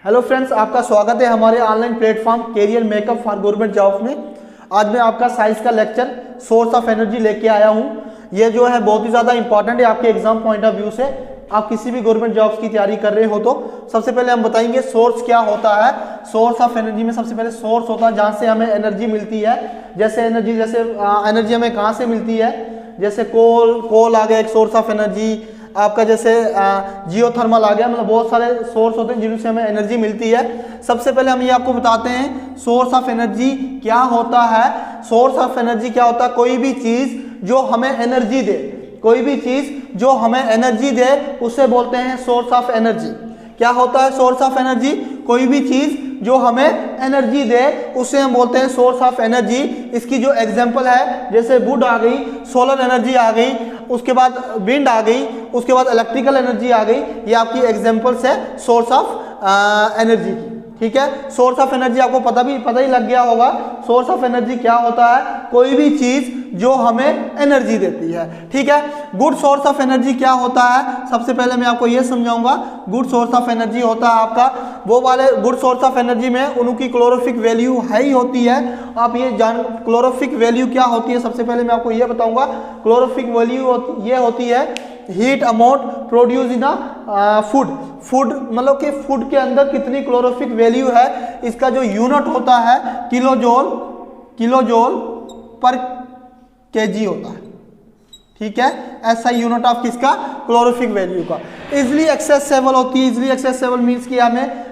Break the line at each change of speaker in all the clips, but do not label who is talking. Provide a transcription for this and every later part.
Hello friends, आपका स्वागत है हमारे online platform career makeup for government job में। आज मैं आपका साइंस का लेक्चर सोर्स ऑफ एनर्जी लेके आया हूँ। ये जो है बहुत ही ज़्यादा इंपॉर्टेंट है आपके एग्जाम पॉइंट ऑफ व्यू से। आप किसी भी गवर्नमेंट जॉब्स की तैयारी कर रहे हो तो सबसे पहले हम बताएंगे सोर्स क्या होता है। सोर्स ऑफ एनर्जी में सबसे पहले सोर्स होता है जहाँ से हमें एनर्जी मिलती है। जैसे एनर्जी हमें कहाँ से मिलती है, जैसे कोल आ गया एक सोर्स ऑफ एनर्जी, आपका जैसे जियोथर्मल आ गया। मतलब बहुत सारे सोर्स होते हैं जिनसे हमें एनर्जी मिलती है। सबसे पहले हम ये आपको बताते हैं सोर्स ऑफ एनर्जी क्या होता है। सोर्स ऑफ एनर्जी क्या होता है? कोई भी चीज़ जो हमें एनर्जी दे, कोई भी चीज़ जो हमें एनर्जी दे उसे बोलते हैं सोर्स ऑफ एनर्जी। क्या होता है सोर्स ऑफ एनर्जी? कोई भी चीज़ जो हमें एनर्जी दे उसे हम बोलते हैं सोर्स ऑफ एनर्जी। इसकी जो एग्जांपल है, जैसे वुड आ गई, सोलर एनर्जी आ गई, उसके बाद विंड आ गई, उसके बाद इलेक्ट्रिकल एनर्जी आ गई। ये आपकी एग्जांपल्स है सोर्स ऑफ एनर्जी की। ठीक है, सोर्स ऑफ एनर्जी आपको पता ही लग गया होगा। सोर्स ऑफ एनर्जी क्या होता है? कोई भी चीज जो हमें एनर्जी देती है। ठीक है, गुड सोर्स ऑफ एनर्जी क्या होता है? सबसे पहले मैं आपको यह समझाऊंगा। गुड सोर्स ऑफ एनर्जी होता है आपका वो वाले गुड सोर्स ऑफ एनर्जी में उनकी क्लोरोफिक वैल्यू हाई होती है। आप ये क्लोरोफिक वैल्यू क्या होती है? सबसे पहले मैं आपको यह बताऊंगा। क्लोरोफिक वैल्यू ये होती है heat amount produce in food मतलब कि फूड के अंदर कितनी क्लोरोफिक वैल्यू है, इसका जो यूनिट होता है किलोजोल पर केजी होता है। ठीक है, ऐसा यूनिट ऑफ किसका? क्लोरोफिक वैल्यू का। इजिली एक्सेसिबल होती है। इजिली एक्सेसिबल मीन्स कि हमें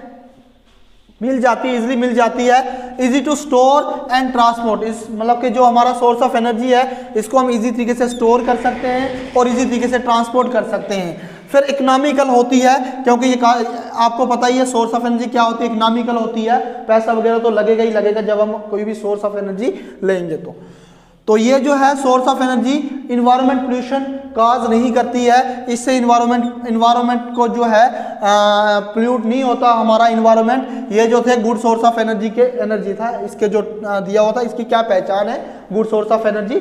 इजिली मिल जाती है। Easy to store and transport, इस मतलब कि जो हमारा सोर्स ऑफ एनर्जी है इसको हम इजी तरीके से स्टोर कर सकते हैं और इजी तरीके से ट्रांसपोर्ट कर सकते हैं। फिर इकोनॉमिकल होती है, क्योंकि ये आपको पता ही है सोर्स ऑफ एनर्जी क्या होती है, इकोनॉमिकल होती है। पैसा वगैरह तो लगेगा ही लगेगा जब हम कोई भी सोर्स ऑफ एनर्जी लेंगे तो ये जो है source of energy environment pollution cause नहीं करती है। इससे इन्वायरमेंट को जो है पोल्यूट नहीं होता हमारा इन्वायरमेंट। ये जो थे गुड सोर्स ऑफ एनर्जी था, इसके जो दिया हुआ था, इसकी क्या पहचान है? Good source of energy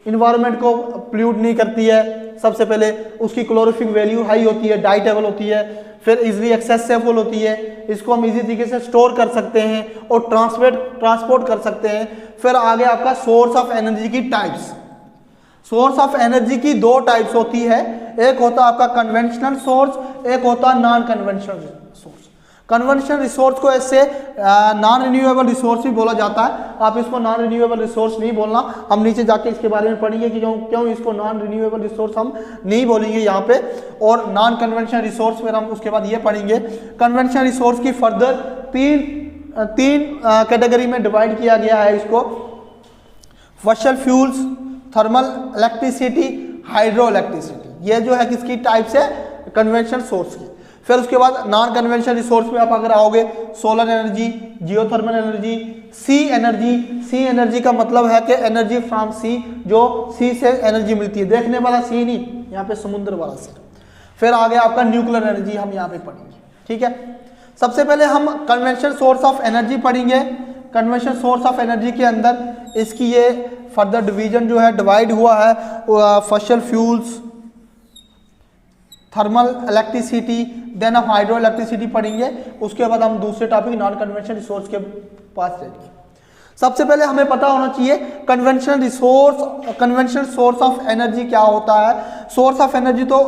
environment को पोल्यूट नहीं करती है। सबसे पहले उसकी क्लोरोफिक वैल्यू हाई होती है, डाइटेबल होती है, फिर इजीली एक्सेसिबल होती है। इसको हम इजी तरीके से स्टोर कर सकते हैं और ट्रांसपोर्ट कर सकते हैं। फिर आगे आपका सोर्स ऑफ एनर्जी की टाइप्स। सोर्स ऑफ एनर्जी की दो टाइप्स होती है। एक होता है आपका कन्वेंशनल सोर्स, एक होता है non conventional source. Conventional resource को ऐसे नॉन रिन्यूएबल रिसोर्स भी बोला जाता है। आप इसको नॉन रिन्यूएबल रिसोर्स नहीं बोलना, हम नीचे जाके इसके बारे में पढ़ेंगे कि क्यों इसको नॉन रिन्यूएबल रिसोर्स हम नहीं बोलेंगे यहाँ पे। और नॉन कन्वेंशनल रिसोर्स फिर हम उसके बाद ये पढ़ेंगे। कन्वेंशनल रिसोर्स की फर्दर तीन कैटेगरी में डिवाइड किया गया है इसको। Fossil fuels, thermal electricity, hydro electricity. ये जो है किसकी टाइप्स है? कन्वेंशनल सोर्स की। फिर उसके बाद नॉन कन्वेंशनल रिसोर्स में आप अगर आओगे, सोलर एनर्जी, जियोथर्मल एनर्जी, सी एनर्जी। सी एनर्जी का मतलब है कि एनर्जी फ्रॉम सी, जो सी से एनर्जी मिलती है। देखने वाला सी नहीं, यहाँ पे समुद्र वाला सी। फिर आगे आपका न्यूक्लियर एनर्जी हम यहाँ पे पढ़ेंगे। ठीक है, सबसे पहले हम कन्वेंशनल सोर्स ऑफ एनर्जी पढ़ेंगे। कन्वेंशनल सोर्स ऑफ एनर्जी के अंदर इसकी ये फर्दर डिवीजन जो है डिवाइड हुआ है। Fossil fuels, thermal electricity, then हम हाइड्रो इलेक्ट्रिसिटी पढ़ेंगे। उसके बाद हम दूसरे टॉपिक नॉन कन्वेंशनल रिसोर्स के पास जाएंगे। सबसे पहले हमें पता होना चाहिए कन्वेंशनल सोर्स ऑफ एनर्जी क्या होता है। सोर्स ऑफ एनर्जी तो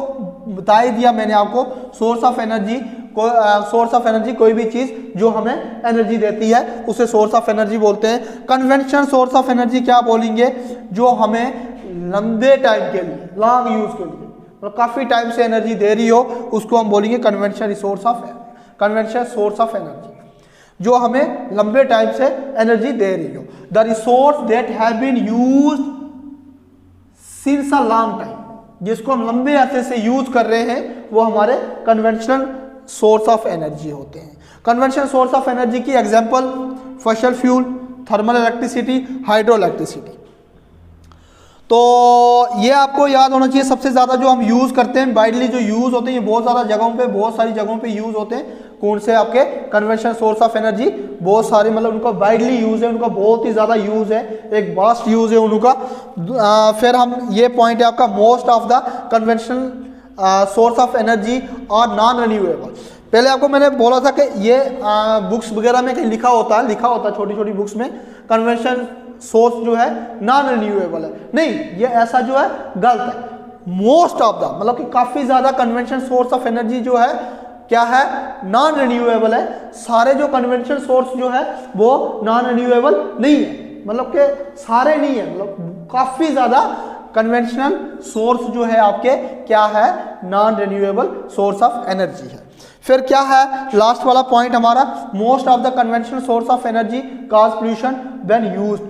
बता ही दिया मैंने आपको। सोर्स ऑफ एनर्जी कोई भी चीज जो हमें एनर्जी देती है उसे सोर्स ऑफ एनर्जी बोलते हैं। कन्वेंशनल सोर्स ऑफ एनर्जी क्या बोलेंगे? जो हमें लंबे टाइम के लिए, लॉन्ग यूज के लिए, मतलब काफी टाइम से एनर्जी दे रही हो, उसको हम बोलेंगे कन्वेंशनल सोर्स ऑफ एनर्जी, जो हमें लंबे टाइम से एनर्जी दे रही हो। The resource that have been used since a long time, जिसको हम लंबे अरसे से यूज कर रहे हैं, वो हमारे कन्वेंशनल सोर्स ऑफ एनर्जी होते हैं। कन्वेंशनल सोर्स ऑफ एनर्जी की example fossil fuel, thermal electricity, hydro electricity. तो ये आपको याद होना चाहिए। सबसे ज़्यादा जो हम यूज़ करते हैं, वाइडली जो यूज़ होते हैं, ये बहुत सारी जगहों पे यूज़ होते हैं। कौन से? आपके कन्वेंशनल सोर्स ऑफ एनर्जी बहुत सारे, मतलब उनका वाइडली यूज़ है, उनका बहुत ही ज़्यादा यूज़ है, एक वास्ट यूज़ है उनका। फिर हम ये पॉइंट है आपका most of the conventional source of energy और नॉन रिन्यूएबल। पहले आपको मैंने बोला था कि ये बुक्स वगैरह में कहीं लिखा होता है छोटी छोटी बुक्स में कन्वेंशन सोर्स जो है नॉन रिन्यूएबल है। नहीं, ये ऐसा जो है गलत है। मोस्ट ऑफ द मतलब कि काफ़ी ज़्यादा कन्वेंशन सोर्स ऑफ एनर्जी जो है क्या है, नॉन रिन्यूएबल है। सारे जो कन्वेंशन सोर्स जो है वो नॉन रिन्यूएबल नहीं है, मतलब कि सारे नहीं है, मतलब काफ़ी ज़्यादा कन्वेंशनल सोर्स जो है आपके क्या है, non renewable source of energy है। फिर क्या है लास्ट वाला पॉइंट हमारा, most of the conventional source of energy cause pollution when used.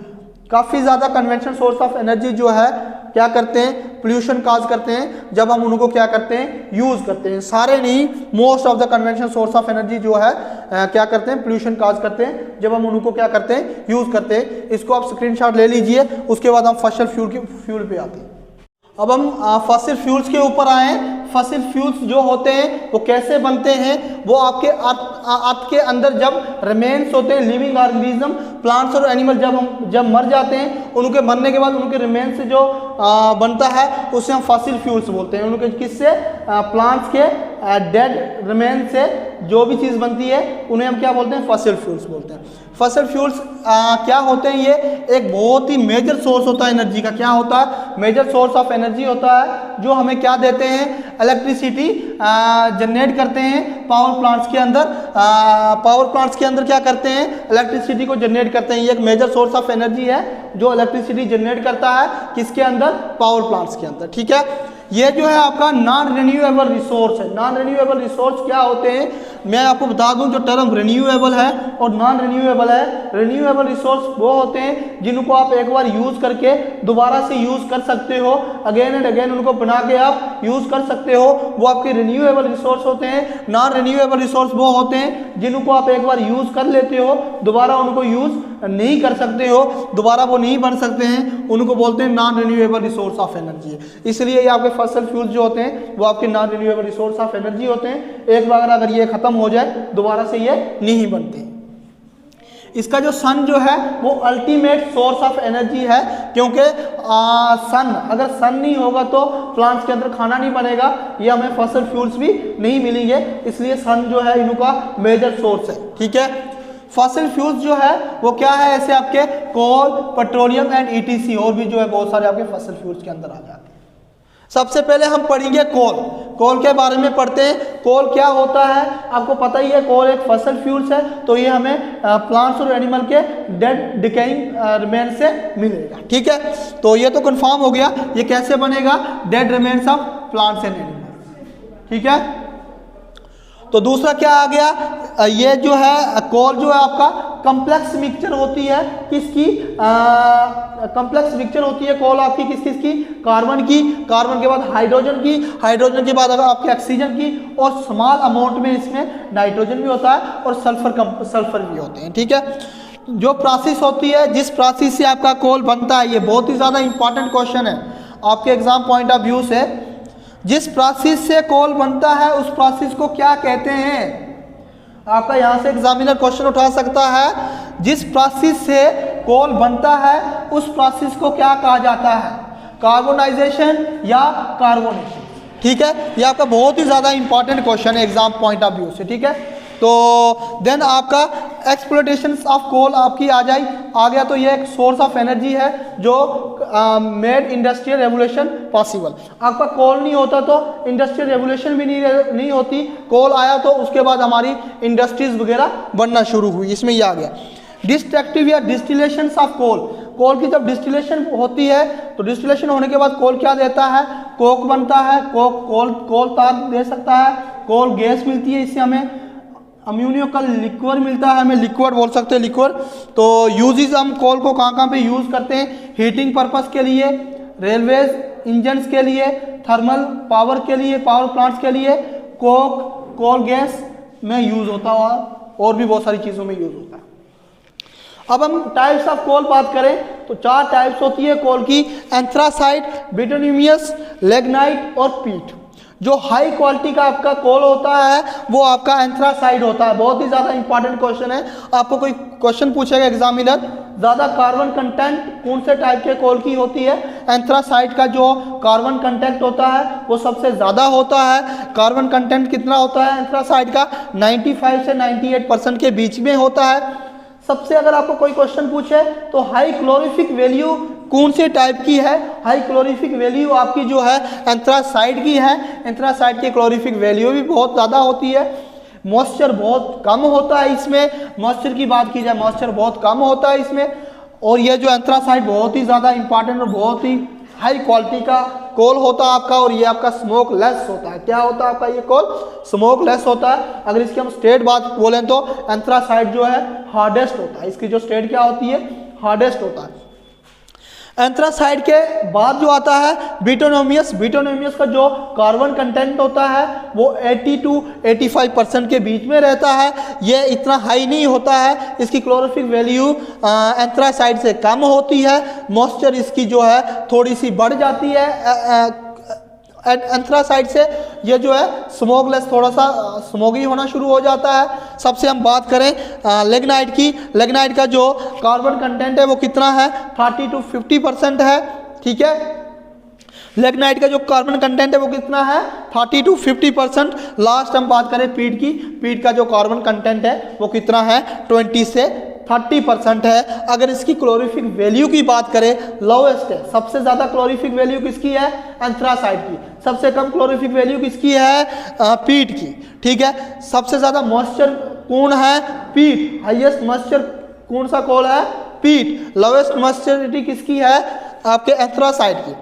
काफ़ी ज़्यादा कन्वेंशनल सोर्स ऑफ एनर्जी जो है क्या करते हैं, पोल्यूशन काज करते हैं जब हम उनको क्या करते हैं, यूज़ करते हैं। सारे नहीं, most of the conventional source of energy जो है क्या करते हैं, पोल्यूशन काज करते हैं जब हम उनको क्या करते हैं, यूज़ करते हैं। इसको आप स्क्रीनशॉट ले लीजिए। उसके बाद हम फॉसिल फ्यूल पे आते हैं। अब हम फॉसिल फ्यूल्स के ऊपर आए। फॉसिल फ्यूल्स जो होते हैं वो कैसे बनते हैं, वो आपके अर्थ के अंदर जब रिमेन्स होते हैं, लिविंग ऑर्गेनिज्म, प्लांट्स और एनिमल जब मर जाते हैं, उनके मरने के बाद उनके रिमेन्स से जो बनता है उसे हम फॉसिल फ्यूल्स बोलते हैं। उनके किससे, प्लांट्स के डेड रिमेन से जो भी चीज़ बनती है उन्हें हम क्या बोलते हैं, फॉसिल फ्यूल्स बोलते हैं। फॉसिल फ्यूल्स क्या होते हैं, ये एक बहुत ही मेजर सोर्स होता है एनर्जी का। क्या होता है, मेजर सोर्स ऑफ एनर्जी होता है जो हमें क्या देते हैं, इलेक्ट्रिसिटी जनरेट करते हैं पावर प्लांट्स के अंदर। पावर प्लांट्स के अंदर क्या करते हैं, इलेक्ट्रिसिटी को जनरेट करते हैं। ये एक मेजर सोर्स ऑफ एनर्जी है जो इलेक्ट्रिसिटी जनरेट करता है किसके अंदर, पावर प्लांट्स के अंदर। ठीक है, ये जो है आपका नॉन रिन्यूएबल रिसोर्स है। नॉन रिन्यूएबल रिसोर्स क्या होते हैं, मैं आपको बता दूं, जो टर्म रिन्यूएबल है और नॉन रिन्यूएबल है, रिन्यूएबल रिसोर्स वो होते हैं जिनको आप एक बार यूज़ करके दोबारा से यूज़ कर सकते हो, अगेन एंड अगेन उनको बना के आप यूज़ कर सकते हो, वो आपके रिन्यूएबल रिसोर्स होते हैं। नॉन रिन्यूएबल रिसोर्स वो होते हैं जिनको आप एक बार यूज़ कर लेते हो, दोबारा उनको यूज़ नहीं कर सकते हो, दोबारा वो नहीं बन सकते हैं, उनको बोलते हैं non renewable resource of energy. इसलिए ये आपके फॉसिल फ्यूल्स जो होते हैं वो आपके non renewable resource of energy होते हैं। एक बार अगर ये खत्म हो जाए दोबारा से ये नहीं बनते। इसका जो सन जो है वो अल्टीमेट सोर्स ऑफ एनर्जी है, क्योंकि सन, अगर सन नहीं होगा तो प्लांट्स के अंदर खाना नहीं बनेगा, ये हमें फॉसिल फ्यूल्स भी नहीं मिलेंगे। इसलिए सन जो है इनका मेजर सोर्स है। ठीक है, फॉसिल फ्यूल्स जो है वो क्या है, ऐसे आपके कोल, पेट्रोलियम एंड ईटीसी और भी जो है बहुत सारे आपके फॉसिल फ्यूल्स के अंदर आ जाते हैं। सबसे पहले हम पढ़ेंगे कोल। कोल के बारे में पढ़ते हैं। कोल क्या होता है, आपको पता ही है, कोल एक फॉसिल फ्यूल्स है, तो ये हमें प्लांट्स और एनिमल के डेड डिकेइंग रिमेन से मिलेगा। ठीक है, तो ये तो कंफर्म हो गया। ये कैसे बनेगा, dead remains of plants and animals. ठीक है, तो दूसरा क्या आ गया, ये जो है कोल जो है आपका कम्प्लेक्स मिक्सचर होती है किसकी, कम्प्लेक्स मिक्सचर होती है कोल आपकी किस किस की, कार्बन की, कार्बन के बाद हाइड्रोजन की, हाइड्रोजन के बाद अगर आपके ऑक्सीजन की, और स्मॉल अमाउंट में इसमें नाइट्रोजन भी होता है और सल्फर भी होते हैं। ठीक है, जो प्रोसेस होती है, जिस प्रोसेस से आपका कोल बनता है, ये बहुत ही ज़्यादा इंपॉर्टेंट क्वेश्चन है आपके एग्जाम पॉइंट ऑफ व्यू से। जिस प्रोसेस से कोल बनता है उस प्रोसेस को क्या कहते हैं, आपका यहाँ से एग्जामिनर क्वेश्चन उठा सकता है। जिस प्रोसेस से कोल बनता है उस प्रोसेस को क्या कहा जाता है, कार्बोनाइजेशन या कार्बोनेशन। ठीक है, ये आपका बहुत ही ज़्यादा इंपॉर्टेंट क्वेश्चन है एग्जाम पॉइंट ऑफ व्यू से। ठीक है, तो देन आपका एक्सप्लोटेशन ऑफ कोल आपकी आ गया। तो ये एक सोर्स ऑफ एनर्जी है जो मेड इंडस्ट्रियल रेवोल्यूशन पॉसिबल। आपका कोल नहीं होता तो इंडस्ट्रियल रेवोल्यूशन भी नहीं होती। कोल आया तो उसके बाद हमारी इंडस्ट्रीज वगैरह बनना शुरू हुई। इसमें ये आ गया डिस्ट्रक्टिव या डिस्टिलेशन ऑफ कोल। कोल की जब डिस्टिलेशन होती है तो डिस्टिलेशन होने के बाद कोल क्या देता है, कोक बनता है। कोल तार दे सकता है, कोल गैस मिलती है, इससे हमें अम्यूनियो का लिक्विड मिलता है, हमें लिक्विड बोल सकते हैं, लिक्विड। तो यूजेस हम कोल को कहाँ पे यूज़ करते हैं, हीटिंग पर्पस के लिए, रेलवेज इंजन्स के लिए, थर्मल पावर के लिए, पावर प्लांट्स के लिए कोल गैस में यूज़ होता है और भी बहुत सारी चीज़ों में यूज़ होता है। अब हम टाइप्स ऑफ कोल बात करें तो 4 टाइप्स होती है कोल की, एंथ्रासाइट, बिटुमिनस, लिग्नाइट और पीट। जो हाई क्वालिटी का आपका कोल होता है वो आपका एंथ्रासाइड होता है। बहुत ही ज़्यादा इंपॉर्टेंट क्वेश्चन है, आपको कोई क्वेश्चन पूछेगा एग्जामिनर ज़्यादा कार्बन कंटेंट कौन से टाइप के कोल की होती है? एंथ्रासाइट का जो कार्बन कंटेंट होता है वो सबसे ज़्यादा होता है। कार्बन कंटेंट कितना होता है एंथ्रासाइट का? 95 से 98% के बीच में होता है। सबसे अगर आपको कोई क्वेश्चन पूछे तो हाई क्लोरिफिक वैल्यू कौन से टाइप की है? हाई क्लोरिफिक वैल्यू आपकी जो है एंथ्रासाइट की है। एंथ्रासाइट की क्लोरिफिक वैल्यू भी बहुत ज़्यादा होती है। मॉइस्चर बहुत कम होता है इसमें, मॉइस्चर की बात की जाए मॉइस्चर बहुत कम होता है इसमें। और ये जो एंथ्रासाइट बहुत ही ज़्यादा इंपॉर्टेंट और बहुत ही हाई क्वालिटी का कोल होता है आपका, और ये आपका स्मोक लेस होता है। क्या होता है आपका ये कोल? स्मोक लेस होता है। अगर इसकी हम स्टेट बात बोलें तो एंथ्रासाइट जो है हार्डेस्ट होता है। इसकी जो स्टेट क्या होती है? हार्डेस्ट होता है। एंथ्रासाइट के बाद जो आता है ब्यूटानोमियस। ब्यूटानोमियस का जो कार्बन कंटेंट होता है वो 80 to 85% के बीच में रहता है। ये इतना हाई नहीं होता है। इसकी क्लोरोफिक वैल्यू एंथ्रासाइट से कम होती है। मॉइस्चर इसकी जो है थोड़ी सी बढ़ जाती है एंथ्रासाइट से। ये जो है स्मोकलेस, थोड़ा सा स्मोगी होना शुरू हो जाता है। सबसे हम बात करें लिग्नाइट की। लिग्नाइट का जो कार्बन कंटेंट है वो कितना है? 30 to 50% है। ठीक है, लिग्नाइट का जो कार्बन कंटेंट है वो कितना है? 30 to 50%। लास्ट हम बात करें पीट की। पीट का जो कार्बन कंटेंट है वो कितना है? 20 से 30% है। अगर इसकी क्लोरिफिक वैल्यू की बात करें, लोएस्ट है। सबसे ज़्यादा क्लोरिफिक वैल्यू किसकी है? एंथ्रासाइट की। सबसे कम क्लोरिफिक वैल्यू किसकी है? पीट की। ठीक है, सबसे ज़्यादा मॉइस्चर कौन है? पीट। हाईएस्ट मॉइस्चर कौन सा कोल है? पीट। लोएस्ट मॉइस्चरिटी किसकी है? आपके एंथ्रासाइट की।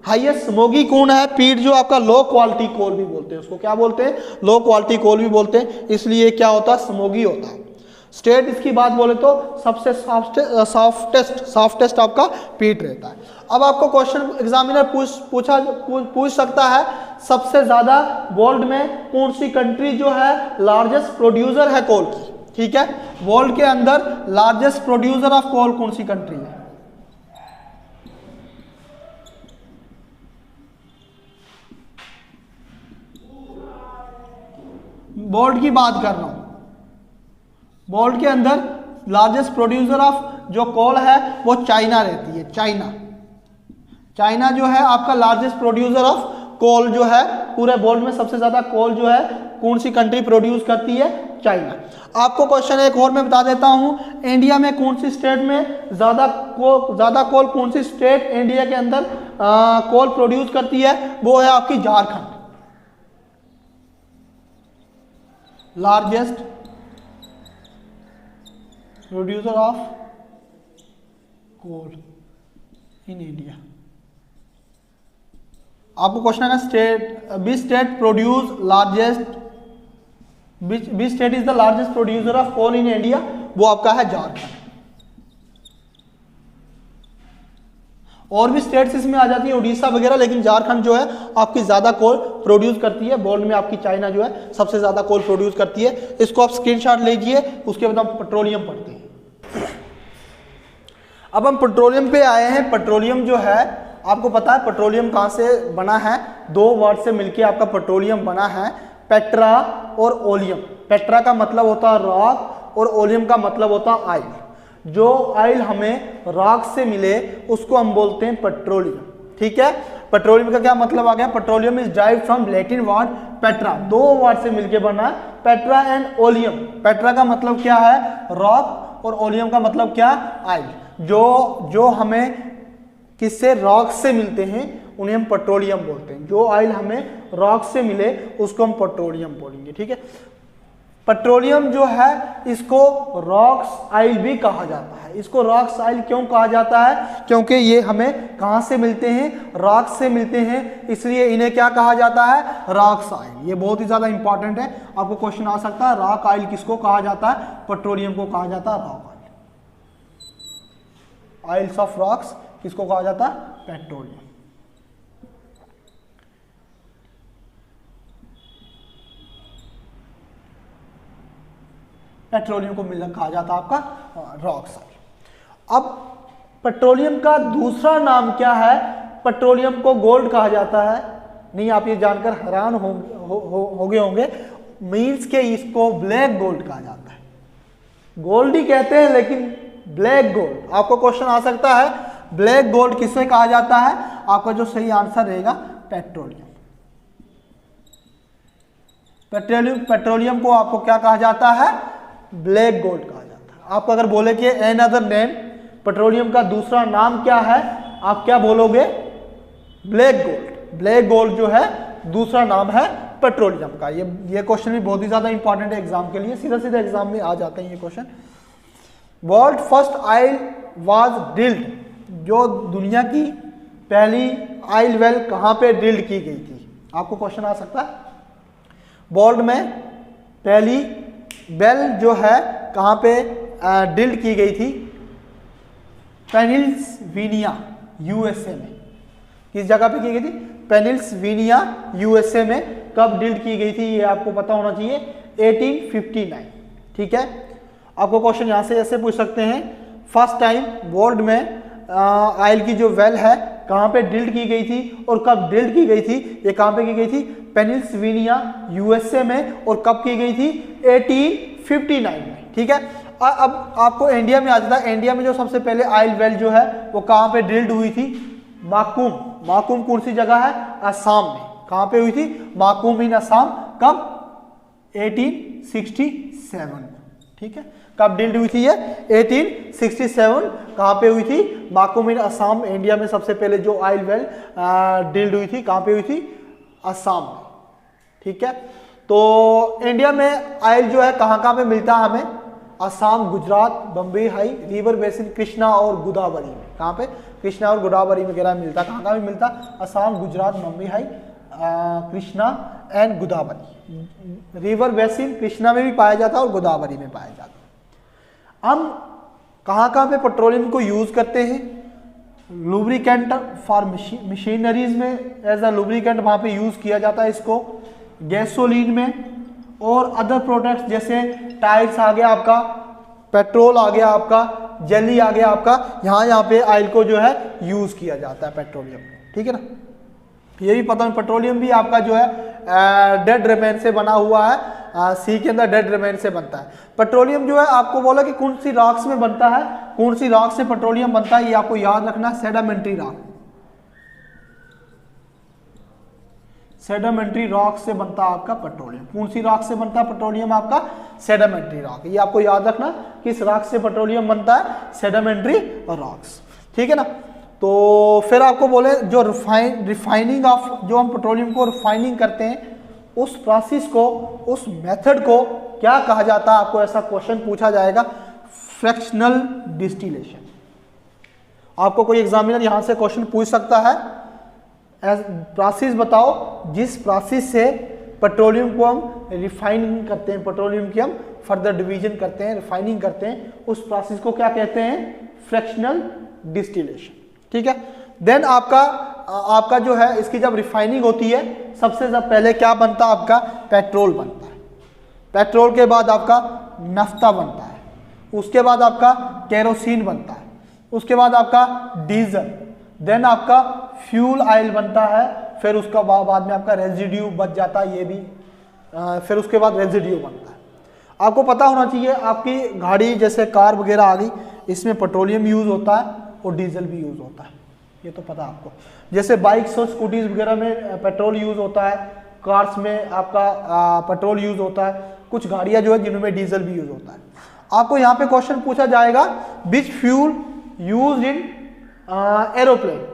हाईएस्ट स्मोगी कौन है? पीट, जो आपका लो क्वालिटी कोल भी बोलते हैं उसको। क्या बोलते हैं? लो क्वालिटी कोल भी बोलते हैं। इसलिए क्या होता है? स्मोगी होता है। स्टेट इसकी बात बोले तो सबसे सॉफ्टेस्ट आपका पीट रहता है। अब आपको क्वेश्चन एग्जामिनर पूछ सकता है सबसे ज़्यादा वर्ल्ड में कौन सी कंट्री जो है लार्जेस्ट प्रोड्यूसर है कोल की। ठीक है, वर्ल्ड के अंदर लार्जेस्ट प्रोड्यूसर ऑफ कोल कौन सी कंट्री है? वर्ल्ड की बात कर रहा हूं। वर्ल्ड के अंदर लार्जेस्ट प्रोड्यूसर ऑफ जो कोल है वो चाइना रहती है। चाइना। चाइना जो है आपका लार्जेस्ट प्रोड्यूसर ऑफ कोल जो है पूरे वर्ल्ड में। सबसे ज्यादा कोल जो है कौन सी कंट्री प्रोड्यूस करती है? चाइना। आपको क्वेश्चन एक और मैं बता देता हूं, इंडिया में कौन सी स्टेट में ज्यादा कोल कौन सी स्टेट इंडिया के अंदर कोल प्रोड्यूस करती है? वो है आपकी Jharkhand. Largest producer of coal in India. आपको क्वेश्चन है state, which state produce largest, which state is the largest producer of coal in India? वो आपका है झारखंड। और भी स्टेट्स इसमें आ जाती है, उड़ीसा वगैरह, लेकिन झारखंड जो है आपकी ज्यादा कोल प्रोड्यूस करती है। वर्ल्ड में आपकी चाइना जो है सबसे ज्यादा कोल प्रोड्यूस करती है। इसको आप स्क्रीनशॉट लीजिए। उसके बाद हम पेट्रोलियम पढ़ते हैं। अब हम पेट्रोलियम पे आए हैं। पेट्रोलियम जो है आपको पता है पेट्रोलियम कहां से बना है? दो वर्ड से मिलके आपका पेट्रोलियम बना है, पेट्रा और ओलियम। पेट्रा का मतलब होता है रॉक और ओलियम का मतलब होता है ऑयल। जो ऑयल हमें रॉक से मिले उसको हम बोलते हैं पेट्रोलियम। ठीक है, पेट्रोलियम का क्या मतलब आ गया? Petroleum is dive from Latin word Petra. दो वर्ड से मिलके बना है, पेट्रा एंड ओलियम। पेट्रा का मतलब क्या है? रॉक, और ओलियम का मतलब क्या? ऑयल। जो हमें किससे? रॉक से मिलते हैं उन्हें हम पेट्रोलियम बोलते हैं। जो ऑयल हमें रॉक से मिले उसको हम पेट्रोलियम बोलेंगे। ठीक है, पेट्रोलियम जो है इसको रॉक्स ऑयल भी कहा जाता है। इसको रॉक्स ऑयल क्यों कहा जाता है? क्योंकि ये हमें कहां से मिलते हैं? रॉक से मिलते हैं, इसलिए इन्हें क्या कहा जाता है? Rocks oil. ये बहुत ही ज्यादा इंपॉर्टेंट है, आपको क्वेश्चन आ सकता है। रॉक ऑयल किसको कहा जाता है? पेट्रोलियम को कहा जाता है rock oil. Oils of rocks किसको कहा जाता है? पेट्रोलियम। पेट्रोलियम को मिलकर कहा जाता है आपका रॉक्स ऑयल। अब पेट्रोलियम का दूसरा नाम क्या है? पेट्रोलियम को गोल्ड कहा जाता है। नहीं, आप ये जानकर हैरान हो गए होंगे, मीन्स के इसको ब्लैक गोल्ड कहा जाता है। गोल्ड ही कहते हैं लेकिन ब्लैक गोल्ड। आपको क्वेश्चन आ सकता है ब्लैक गोल्ड किसे कहा जाता है, आपका जो सही आंसर रहेगा पेट्रोलियम। पेट्रोलियम को आपको क्या कहा जाता है, ब्लैक गोल्ड कहा जाता है। आपको अगर बोले कि एन अदर नेम, पेट्रोलियम का दूसरा नाम क्या है, आप क्या बोलोगे, ब्लैक गोल्ड। ब्लैक गोल्ड जो है दूसरा नाम है पेट्रोलियम का। ये क्वेश्चन भी बहुत ही ज्यादा इंपॉर्टेंट है एग्जाम के लिए, सीधा सीधा एग्जाम में आ जाते हैं ये question. World first oil was drilled, जो दुनिया की पहली ऑयल वेल कहाँ पे ड्रिल्ड की गई थी, आपको क्वेश्चन आ सकता है। वर्ल्ड में पहली वेल जो है कहाँ पे ड्रिल्ड की गई थी, पेनिल्वेनिया यूएसए में। किस जगह पे की गई थी, पेनिल्वेनिया यूएसए में। कब ड्रिल्ड की गई थी ये आपको पता होना चाहिए, 1859। ठीक है, आपको क्वेश्चन यहाँ से ऐसे पूछ सकते हैं, फर्स्ट टाइम वर्ल्ड में ऑयल की जो वेल है कहाँ पे ड्रिल्ड की गई थी और कब ड्रिल्ड की गई थी, ये कहाँ पे की गई थी, पेनिल्वेनिया यूएसए में। और कब की गई थी, 1859 में। ठीक है, अब आपको इंडिया में आ जाता है, इंडिया में जो सबसे पहले ऑयल वेल जो है वो कहाँ पे ड्रिल्ड हुई थी, माकूम। माकूम कौन सी जगह है, असम में। कहाँ पे हुई थी, माकूम इन असम। कब, 1867। ठीक है, कब ड्रिल्ड हुई थी ये, 1867। कहाँ पे हुई थी, माकूम इन असम। इंडिया में सबसे पहले जो ऑयल वेल ड्रिल्ड हुई थी कहाँ पे हुई थी, असम में। ठीक है, तो इंडिया में ऑयल जो है कहाँ कहाँ पे मिलता है हमें, Assam, Gujarat, Bombay high, river basin, Krishna और गोदावरी में। कहाँ पे, कृष्णा और गोदावरी वगैरह मिलता। कहाँ कहाँ भी मिलता, Assam, Gujarat, Bombay high, Krishna and Godavari. River basin Krishna में भी पाया जाता है और गोदावरी में पाया जाता है। हम कहाँ कहाँ पे पेट्रोलियम को यूज करते हैं, लुब्रिकेंट फॉर मशीनरीज में, एज अ लुब्रिकेंट वहाँ पे यूज किया जाता है इसको, गैसोलीन में, और अदर प्रोडक्ट्स जैसे टायर्स आ गया आपका, पेट्रोल आ गया आपका, जेली आ गया आपका, यहाँ पे ऑयल को जो है यूज किया जाता है पेट्रोलियम। ठीक है ना, ये भी पता है पेट्रोलियम भी आपका जो है डेड रिमेन से बना हुआ है, सी के अंदर डेड रिमेन से बनता है। पेट्रोलियम जो है आपको बोला कि कौन सी रॉक्स में बनता है, कौन सी रॉक से पेट्रोलियम बनता है, ये आपको याद रखना, सेडिमेंट्री रॉक। सेडिमेंट्री रॉक से बनता है आपका पेट्रोलियम। कौन सी रॉक से बनता है पेट्रोलियम, आपका सेडिमेंट्री रॉक। ये आपको याद रखना, किस रॉक से पेट्रोलियम बनता है, सेडिमेंट्री रॉक्स। ठीक है ना, तो फिर आपको बोले जो रिफाइनिंग ऑफ, जो हम पेट्रोलियम को रिफाइनिंग करते हैं, उस प्रोसेस को, उस मेथड को क्या कहा जाता है, आपको ऐसा क्वेश्चन पूछा जाएगा, फ्रैक्शनल डिस्टिलेशन। आपको कोई एग्जामिनर यहां से क्वेश्चन पूछ सकता है, प्रोसेस बताओ जिस प्रोसेस से पेट्रोलियम को हम रिफाइनिंग करते हैं, पेट्रोलियम की हम फर्दर डिवीजन करते हैं, रिफाइनिंग करते हैं, उस प्रोसेस को क्या कहते हैं, फ्रैक्शनल डिस्टिलेशन। ठीक है, देन आपका जो है इसकी जब रिफाइनिंग होती है, सबसे पहले क्या बनता है, आपका पेट्रोल बनता है। पेट्रोल के बाद आपका नाफ्ता बनता है, उसके बाद आपका केरोसिन बनता है, उसके बाद आपका डीजल, देन आपका फ्यूल ऑयल बनता है, फिर उसका बाद में आपका रेजिड्यू बच जाता है, ये भी फिर उसके बाद रेजिड्यू बनता है। आपको पता होना चाहिए, आपकी गाड़ी जैसे कार वगैरह आ गई, इसमें पेट्रोलियम यूज होता है और डीजल भी यूज होता है, ये तो पता आपको। जैसे बाइक्स और स्कूटीज वगैरह में पेट्रोल यूज होता है, कार्स में आपका पेट्रोल यूज होता है, कुछ गाड़ियां जो है जिनमें डीजल भी यूज होता है। आपको यहाँ पे क्वेश्चन पूछा जाएगा, which fuel use in aeroplane.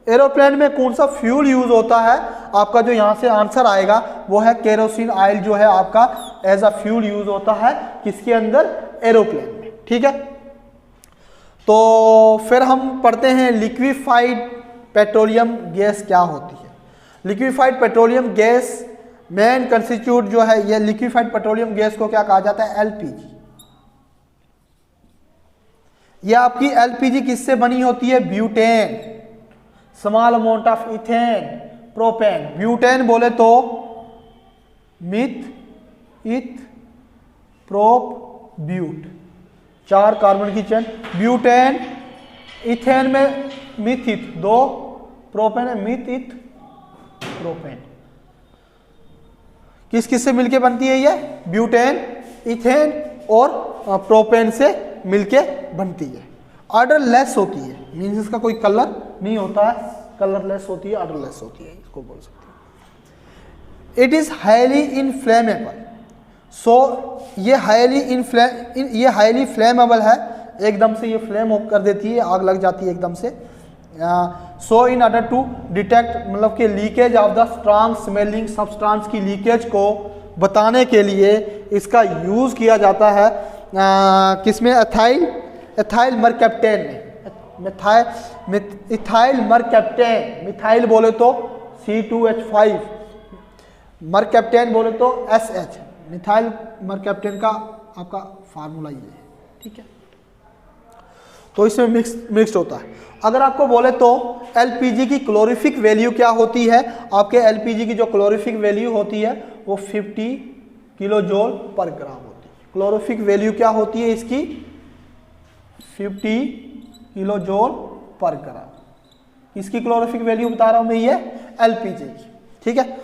Aeroplane में कौन सा फ्यूल यूज होता है, आपका जो यहाँ से आंसर आएगा वो है केरोसिन ऑयल, जो है आपका एज अ फ्यूल यूज होता है किसके अंदर, एरोप्लेन में। ठीक है, तो फिर हम पढ़ते हैं लिक्विफाइड पेट्रोलियम गैस क्या होती है। Liquefied petroleum gas main constitute जो है, ये लिक्विफाइड पेट्रोलियम गैस को क्या कहा जाता है, एलपीजी। ये आपकी एलपीजी किससे बनी होती है, butane, small amount of ethane, propane. Butane बोले तो मिथ, इथ, प्रोप, ब्यूट, 4 कार्बन की चेन। ब्यूटेन, इथेन में मिथ इथ 2, प्रोपेन है मिथ इथ प्रोपेन। किस किस से मिलके बनती है ये, ब्यूटेन, इथेन और प्रोपेन से मिलके बनती है, ऑर्डरलेस होती है, मीन्स इसका कोई कलर नहीं होता है, कलरलेस होती है, ऑर्डरलेस होती है, इसको बोल सकते हैं। इट इज़ हाईली इनफ्लेमेबल, सो ये हाईली फ्लेमेबल है, एकदम से ये फ्लेम कर देती है, आग लग जाती है एकदम से। सो इन ऑर्डर टू डिटेक्ट, मतलब कि leakage of the strong smelling substance की लीकेज को बताने के लिए इसका यूज़ किया जाता है किसमें, एथाइल मरकैप्टेन में, इथाइल मरकैप्टेन, मिथाइल बोले तो C2H5, मरकैप्टेन बोले तो SH, मिथाइल मरकैप्टेन का आपका फार्मूला ये है, ठीक है। तो इसमें मिक्स्ड होता है। अगर आपको बोले तो LPG की क्लोरीफिक वैल्यू क्या होती है, आपके LPG की जो क्लोरीफिक वैल्यू होती है वो 50 किलो जूल पर ग्राम होती है। क्लोरीफिक वैल्यू क्या होती है इसकी, 50 किलो जूल पर ग्राम। इसकी क्लोरीफिक वैल्यू बता रहा हूं मैं, ये LPG की, ठीक है।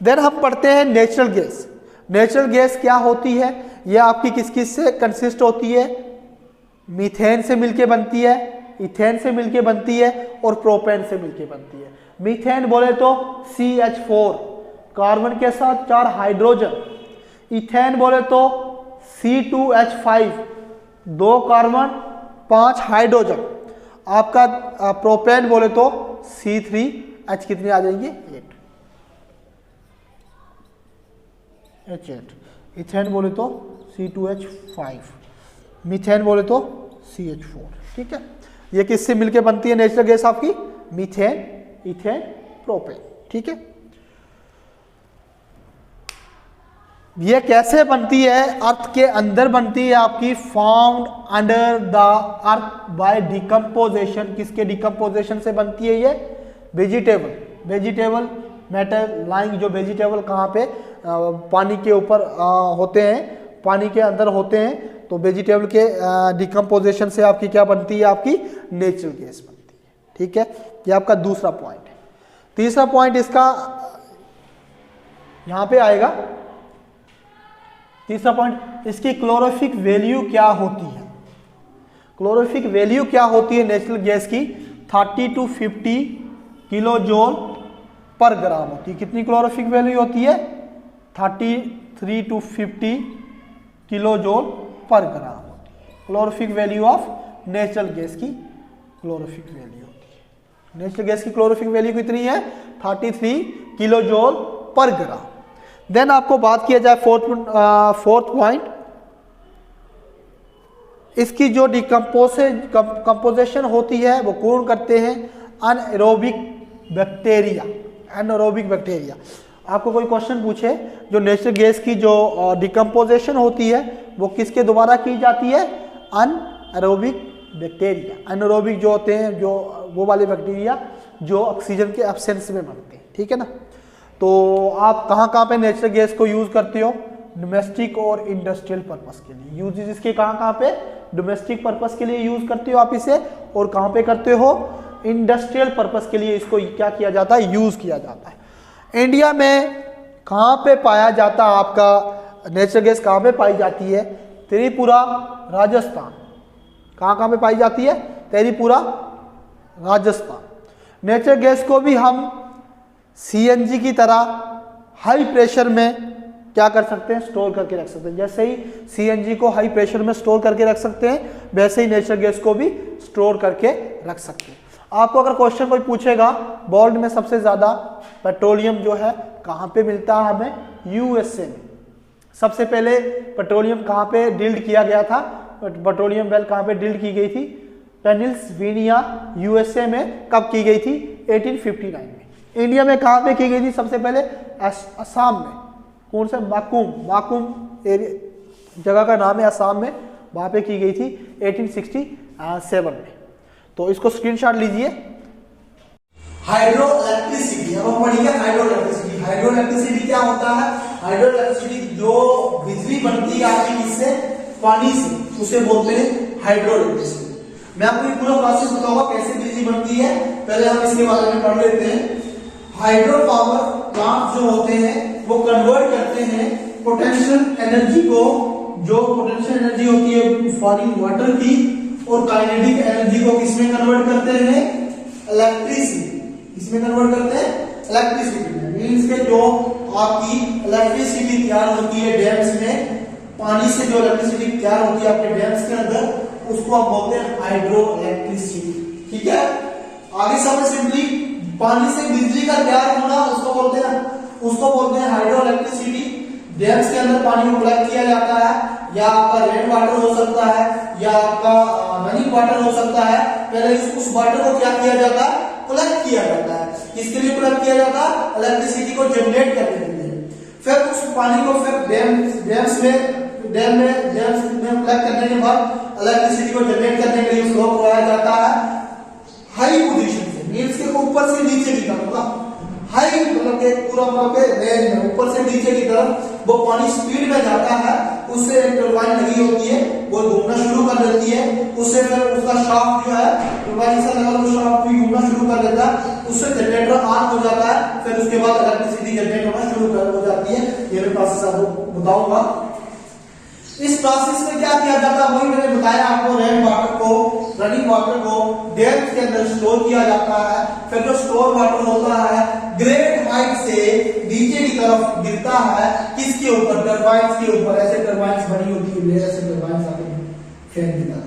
देन हम पढ़ते हैं नेचुरल गैस। नेचुरल गैस क्या होती है, ये आपकी किस किस से कंसिस्ट होती है, मीथेन से मिलके बनती है, इथेन से मिलके बनती है और प्रोपेन से मिलके बनती है। मीथेन बोले तो CH4, कार्बन के साथ 4 हाइड्रोजन, इथेन बोले तो C2H5, 2 कार्बन 5 हाइड्रोजन, आपका प्रोपेन बोले तो C3H कितने आ जाएंगे, 8, इथेन बोले तो C2H5, मीथेन बोले तो CH4, ठीक है। ये किससे मिलके बनती है नेचुरल गैस आपकी, मीथेन, इथेन, प्रोपेन, ठीक है। ये कैसे बनती है, अर्थ के अंदर बनती है आपकी, found under the earth by decomposition. किसके डिकम्पोजिशन से बनती है ये, वेजिटेबल मैटर लाइंग, जो वेजिटेबल कहाँ पे पानी के ऊपर होते हैं, पानी के अंदर होते हैं, तो वेजिटेबल के डिकम्पोजिशन से आपकी क्या बनती है, आपकी नेचुरल गैस बनती है, ठीक है। ये आपका दूसरा पॉइंट है। तीसरा पॉइंट इसका यहां पे आएगा, तीसरा पॉइंट, इसकी क्लोरोफिक वैल्यू क्या होती है। क्लोरोफिक वैल्यू क्या होती है नेचुरल गैस की, 30 to 50 किलो जूल पर ग्राम होती है। कितनी क्लोरोफिक वैल्यू होती है, 33 to 50 किलो जूल पर ग्राम होती है। Calorific value of natural gas की क्लोरोफिक वैल्यू होती है। नेचुरल गैस की क्लोरोफिक वैल्यू कितनी है, 33 किलो जूल पर ग्राम। देन आपको बात किया जाए फोर्थ पॉइंट, इसकी जो कंपोजिशन होती है वो कौन करते हैं, अनएरोबिक बैक्टीरिया, एनारोबिक बैक्टीरिया। आपको कोई क्वेश्चन पूछे, जो नेचुरल गैस की जो डिकम्पोजिशन होती है वो किसके द्वारा की जाती है, अनएरोबिक बैक्टीरिया। एनारोबिक जो होते हैं, जो वो वाले बैक्टीरिया जो ऑक्सीजन के एब्सेंस में बनते हैं, ठीक है ना। तो आप कहाँ पे नेचुरल गैस को यूज करते हो, डोमेस्टिक और इंडस्ट्रियल पर्पस के लिए यूज, इसके कहाँ पे, डोमेस्टिक पर्पस के लिए यूज करते हो आप इसे, और कहाँ पे करते हो, इंडस्ट्रियल पर्पस के लिए इसको क्या किया जाता है, यूज किया जाता है। इंडिया में कहाँ पे पाया जाता है आपका नेचुरल गैस, कहाँ पे पाई जाती है, त्रिपुरा, राजस्थान। कहाँ पे पाई जाती है, त्रिपुरा, राजस्थान। नेचुरल गैस को भी हम CNG की तरह हाई प्रेशर में क्या कर सकते हैं, स्टोर करके रख सकते हैं। जैसे ही CNG को हाई प्रेशर में स्टोर करके रख सकते हैं, वैसे ही नेचुरल गैस को भी स्टोर करके रख सकते हैं। आपको अगर क्वेश्चन कोई पूछेगा, वर्ल्ड में सबसे ज्यादा पेट्रोलियम जो है कहाँ पे मिलता है हमें, USA में। सबसे पहले पेट्रोलियम कहाँ पे ड्रिल्ड किया गया था, पेट्रोलियम वेल कहाँ पे ड्रिल्ड की गई थी, पेनिल्वेनिया USA में। कब की गई थी, 1859 में। इंडिया में कहाँ पे की गई थी सबसे पहले, असम में। कौन सा, माकुम एरिया, जगह का नाम है असम में, वहाँ पे की गई थी 1867 में। तो इसको स्क्रीनशॉट लीजिए। हाइड्रो इलेक्ट्रिसिटी, अब हम पढ़ेंगे हाइड्रो इलेक्ट्रिसिटी। हाइड्रो इलेक्ट्रिसिटी क्या होता है, हाइड्रो इलेक्ट्रिसिटी जो बिजली बनती है आपकी किससे, पानी से, उसे बोलते हैं हाइड्रो इलेक्ट्रिसिटी। मैं आपको पूरा प्रोसेस बताऊंगा कैसे बिजली बनती है, पहले हम इसके बारे में पढ़ लेते हैं। हाइड्रो पावर प्लांट जो होते हैं वो कन्वर्ट करते हैं पोटेंशियल एनर्जी को, जो पोटेंशियल एनर्जी होती है फॉलिंग वाटर की, और काइनेटिक एनर्जी को किसमें कन्वर्ट करते हैं? इलेक्ट्रिसिटी। किसमें कन्वर्ट करते हैं? इलेक्ट्रिसिटी में। मींस के जो आपकी इलेक्ट्रिसिटी तैयार होती है डैम्स में, पानी से जो इलेक्ट्रिसिटी तैयार होती है आपके डैम्स के अंदर, उसको आप बोलते हैं हाइड्रो इलेक्ट्रिसिटी। ठीक है, आगे समझ सिंपली, पानी से बिजली का तैयार होना उसको बोलते हैं हाइड्रो इलेक्ट्रिसिटी। डैम्स के अंदर पानी को कलेक्ट किया जाता है, या आपका रेन वाटर हो सकता है, या आपका रनिंग वाटर हो सकता है। पहले उस वाटर को क्या किया जाता है? कलेक्ट किया जाता है। किसके लिए कलेक्ट किया जाता है? इलेक्ट्रिसिटी को जनरेट करने के लिए। फिर उस पानी को फिर डैम्स में कलेक्ट करने के बाद इलेक्ट्रिसिटी को जनरेट करने के लिए फ्लो करवाया जाता है हाई पोजीशन से, मींस के ऊपर से नीचे की तरफ, मतलब हाई, मतलब के पूरा मतलब के रेंज में ऊपर से नीचे की तरफ वो पानी स्पीड में जाता है। उससे एक टरबाइन लगी होती है, वो घूमना शुरू कर देती है। उससे फिर उसका शाफ्ट जो है टरबाइन से लगा वो शाफ्ट भी घूमना शुरू कर देता है। उससे जनरेटर ऑन हो जाता है। फिर उसके बाद इलेक्ट्रिसिटी जनरेट होना शुरू हो जाती है। ये मैं प्रोसेस आपको बताऊंगा। इस प्रोसेस में क्या किया जाता है? वही मैंने बताया आपको, रेन वाटर को, रनिंग वाटर को डैम्स के अंदर स्टोर किया जाता है। फिर जो स्टोर वाटर होता है ग्रेट हाइट से नीचे की तरफ गिरता है। किसके ऊपर? टरबाइन्स के ऊपर। ऐसे टरबाइन्स बनी होती है, ऐसे टरबाइन्स आते हैं फैन की तरह,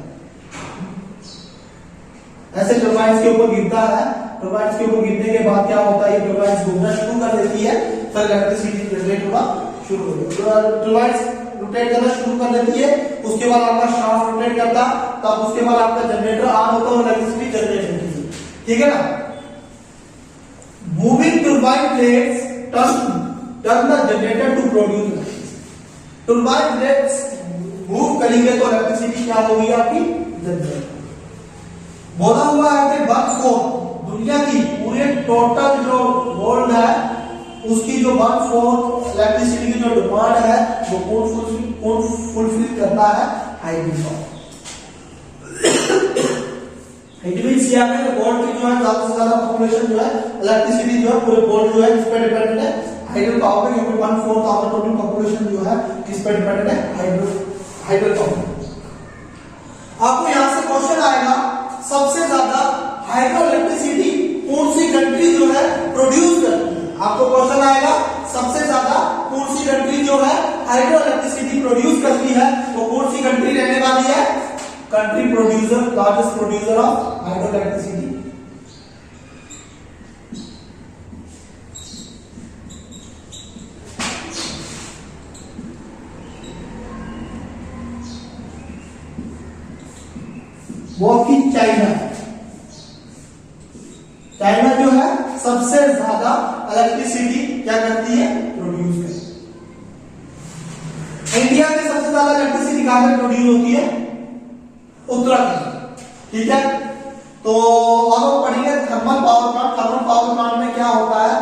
ऐसे टरबाइन्स के ऊपर गिरता है। टरबाइन्स के ऊपर गिरने के बाद क्या होता है? ये टरबाइन्स घूमना शुरू कर देती है। फिर इलेक्ट्रिसिटी जनरेट होना शुरू हो जाती है। टरबाइन्स रोटेट करना शुरू कर देती है। उसके बाद आपका शाफ्ट रोटेट करता, तब उसके बाद आपका जनरेटर ऑन होता है और इलेक्ट्रिसिटी जनरेट होती है। ठीक है ना? Moving turbine plates turn the generator to produce electricity. Turbine plates move करेंगे तो इलेक्ट्रिसिटी क्या होगी? आपकी जनरेट। बोला हुआ है कि 1/4 दुनिया की पूरे टोटल जो वर्ल्ड है उसकी जो 1/4 इलेक्ट्रिसिटी की जो डिमांड है वो कौन फुलफिल करता है? Hydro power. इट मींस क्या है? वर्ल्ड की जो है ज्यादा से ज्यादा पॉपुलेशन जो है, इलेक्ट्रिसिटी जो है पूरे वर्ल्ड जो है किस पे डिपेंडेंट है? हाइड्रो पावर पे। क्योंकि 1/4 ऑफ टोटल पॉपुलेशन जो है किस पे डिपेंडेंट है? Hydro power. आपको यहां से क्वेश्चन आएगा, सबसे ज्यादा हाइड्रो इलेक्ट्रिसिटी कौन सी कंट्री जो है प्रोड्यूस करती है? आपको क्वेश्चन आएगा, सबसे ज्यादा कौन सी कंट्री जो है हाइड्रो इलेक्ट्रिसिटी प्रोड्यूस करती है? वो कौन सी कंट्री रहने वाली है? Country producer, largest producer of hydro electricity. वो की चाइना। चाइना जो है सबसे ज्यादा इलेक्ट्रिसिटी क्या करती है? प्रोड्यूस करती है। इंडिया में सबसे ज्यादा इलेक्ट्रिसिटी कहां से प्रोड्यूस होती है? उत्तराखंड। ठीक है, तो अब हम पढ़ेंगे thermal power plant. Thermal power plant में क्या होता है?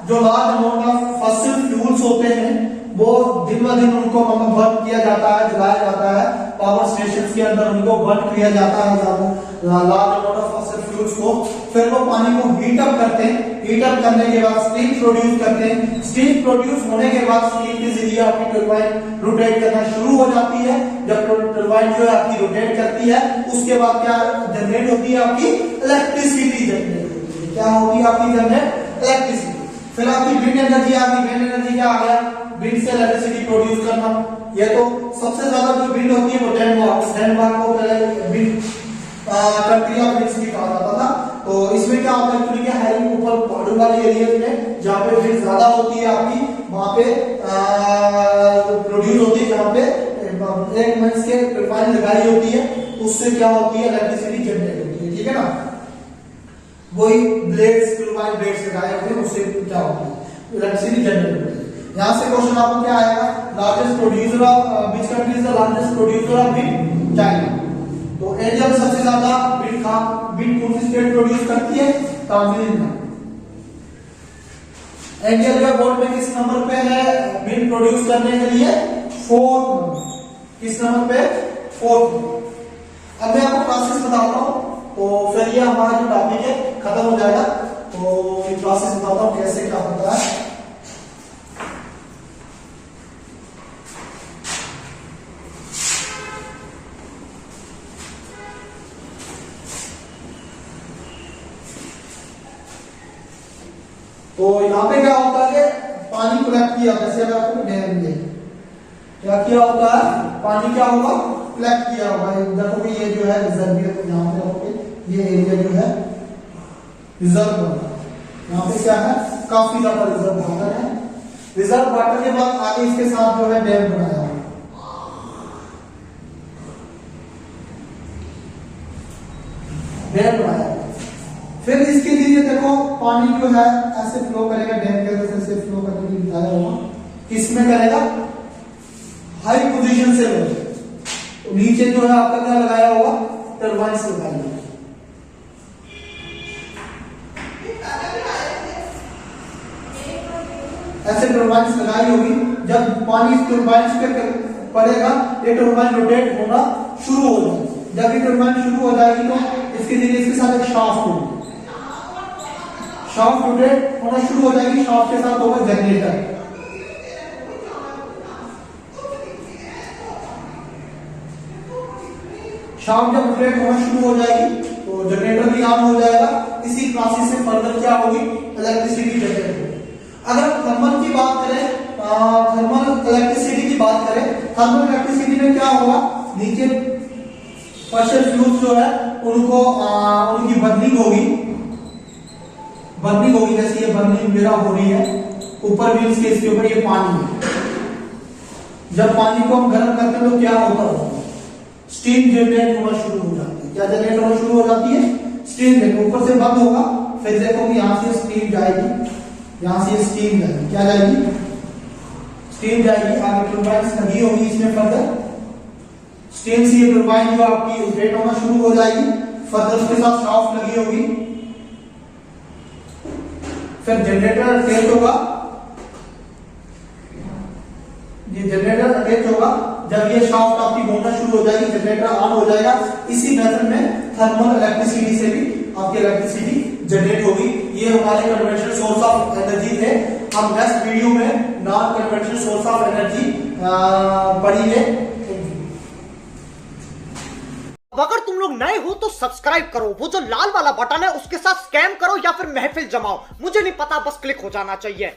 जो large amount of fossil fuels होते हैं वो दिन ब दिन उनको बर्न किया जाता है, जलाया जाता है। पावर स्टेशन के अंदर उनको बर्न किया जाता है large amount of fossil fuels को। फिर वो पानी को हीट अप करते हैं। हीट अप करने के बाद स्टीम प्रोड्यूस करते हैं। स्टीम प्रोड्यूस होने के बाद स्टीम के जरिए आपकी टरबाइन रोटेट करना शुरू हो जाती है। जब टरबाइन जो है आपकी रोटेट करती है उसके बाद क्या जनरेट होती है? आपकी इलेक्ट्रिसिटी जनरेट होती है। क्या होती है आपकी जनरेट? इलेक्ट्रिसिटी। फिर आपकी विंड एनर्जी आ गई। विंड एनर्जी क्या आ गया? विंड से इलेक्ट्रिसिटी प्रोड्यूस करना। ये तो सबसे ज्यादा जो विंड होती है वो डेनमार्क को पहले विंड कंट्री ऑफ विंड्स भी कहा जाता था। तो इसमें क्या होता है? एक्चुअली क्या है, ऊपर पहाड़ों वाले एरिया में जहाँ पे विंड ज्यादा होती है आपकी, वहां पे प्रोड्यूस होती है। जहाँ पे एक मंच के टरबाइन लगाई होती है, उससे क्या होती है? इलेक्ट्रिसिटी जनरेट होती है। ठीक है ना? वही ब्लेड्स, टरबाइन ब्लेड्स लगाए होते हैं, उससे क्या होती है? इलेक्ट्रिसिटी जनरेट होती है। यहां से क्वेश्चन आपको क्या आएगा? Largest producer of which country is the largest producer of wind? China. तो इंडिया में सबसे ज्यादा विंड कौन सी स्टेट प्रोड्यूस करती है? तमिलनाडु। इंडिया जो वर्ल्ड में किस नंबर पे है विंड प्रोड्यूस करने के लिए? 4th number. किस नंबर पे? 4th। अब मैं आपको प्रोसेस बताता हूं, तो फिर ये हमारा जो टॉपिक है खत्म हो जाएगा। तो ये प्रोसेस बताता हूं कैसे क्या होता है। तो यहाँ पे क्या होता है कि पानी कलेक्ट किया, जैसे अगर आपको डैम में क्या किया होता है, पानी क्या होगा, कलेक्ट किया होगा। देखो कि ये जो है रिजर्व, यहाँ पे देखोगे ये एरिया जो है रिजर्व वाटर, यहाँ पे क्या है, काफी ज्यादा रिजर्व वाटर है। रिजर्व वाटर के बाद आगे इसके साथ जो है डैम बनाया हुआ, डैम बनाया हुआ। फिर इसके लिए देखो पानी जो है ऐसे फ्लो करेगा, डैम के अंदर से फ्लो करने के लिए बताया होगा, किसमें करेगा, हाई पोजीशन से करेगा। तो नीचे जो है आपका क्या लगाया होगा, टरबाइन्स लगाई होगी। ऐसे टरबाइन्स लगाई होगी, जब पानी इस टरबाइन्स पे पड़ेगा ये टरबाइन रोटेट होना शुरू हो जाएगी। जब ये टरबाइन शुरू हो जाएगी तो इसके लिए इसके साथ एक शाफ्ट होगी, शाफ्ट रोटेट होना शुरू हो जाएगी, शाफ्ट के साथ होगा जनरेटर। शाफ्ट जब रोटेट होना शुरू हो जाएगी तो जनरेटर भी ऑन हो जाएगा। इसी प्रोसेस से फर्दर क्या होगी, इलेक्ट्रिसिटी जनरेट होगी। अगर थर्मल की बात करें, थर्मल इलेक्ट्रिसिटी की बात करें, थर्मल इलेक्ट्रिसिटी में क्या होगा, नीचे पार्शियल फ्लूइड्स जो है उनको उनकी बर्निंग होगी, बर्निंग होगी। जैसे ये बर्निंग मेरा हो रही है, ऊपर भी इसके ऊपर ये पानी है। जब पानी को हम गर्म करते हैं तो क्या होता है, स्टीम जनरेट होना शुरू हो जाती है। क्या जनरेट होना शुरू हो जाती है, स्टीम जनरेट। ऊपर से बंद होगा, फिर देखो कि यहां से स्टीम जाएगी, यहां से स्टीम जाएगी, क्या जाएगी, स्टीम जाएगी। आगे टरबाइन्स लगी होगी इसमें, फर्दर स्टीम से ये टरबाइन जो आपकी रोटेट होना शुरू हो जाएगी, फर्दर उसके साथ शाफ्ट लगी होगी, फिर जनरेटर अटैच होगा, ये जनरेटर अटैच होगा। जब ये शाफ्ट आपकी घूमना शुरू हो जाएगी, जनरेटर ऑन हो जाएगा। इसी मेथड में थर्मल इलेक्ट्रिसिटी से भी आपकी इलेक्ट्रिसिटी जनरेट होगी। ये हमारे कन्वेंशनल सोर्स ऑफ एनर्जी थे। हम नेक्स्ट वीडियो में non conventional source of energy पढ़ेंगे।
अगर तुम लोग नए हो तो सब्सक्राइब करो, वो जो लाल वाला बटन है उसके साथ स्कैम करो या फिर महफिल जमाओ, मुझे नहीं पता, बस क्लिक हो जाना चाहिए।